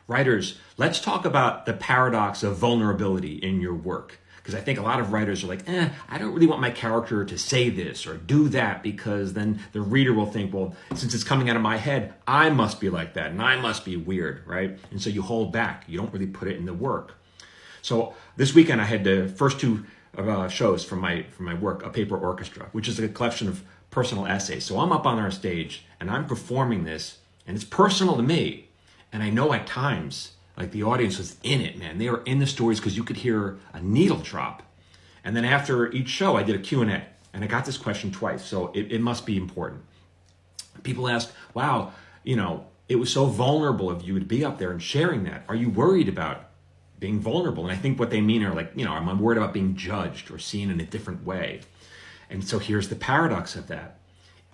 Writers, let's talk about the paradox of vulnerability in your work. Because I think a lot of writers are like, I don't really want my character to say this or do that, because then the reader will think, well, since it's coming out of my head, I must be like that and I must be weird, right? And so you hold back. You don't really put it in the work. So this weekend I had the first two shows from my work, A Paper Orchestra, which is a collection of personal essays. So I'm up on our stage and I'm performing this, and it's personal to me. And I know at times, like, the audience was in it, man. They were in the stories because you could hear a needle drop. And then after each show, I did a Q&A, and I got this question twice, so it must be important. People ask, wow, it was so vulnerable of you to be up there and sharing that. Are you worried about being vulnerable? And I think what they mean are like, I'm worried about being judged or seen in a different way. And so here's the paradox of that.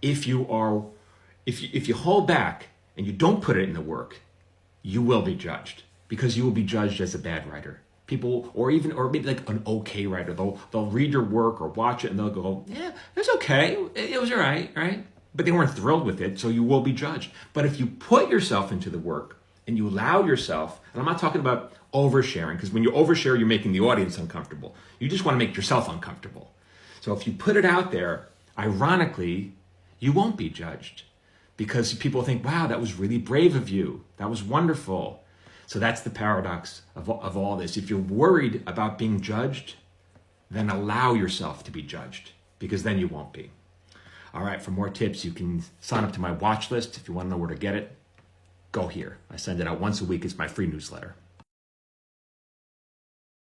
If you hold back and you don't put it in the work, you will be judged, because you will be judged as a bad writer. People, or maybe like an okay writer, they'll read your work or watch it and they'll go, yeah, it was okay, it was all right, right? But they weren't thrilled with it, so you will be judged. But if you put yourself into the work and you allow yourself, and I'm not talking about oversharing, because when you overshare, you're making the audience uncomfortable. You just want to make yourself uncomfortable. So if you put it out there, ironically, you won't be judged, because people think, wow, that was really brave of you. That was wonderful. So that's the paradox of all this. If you're worried about being judged, then allow yourself to be judged, because then you won't be. All right, for more tips, you can sign up to my watch list. If you want to know where to get it, go here. I send it out once a week. It's my free newsletter.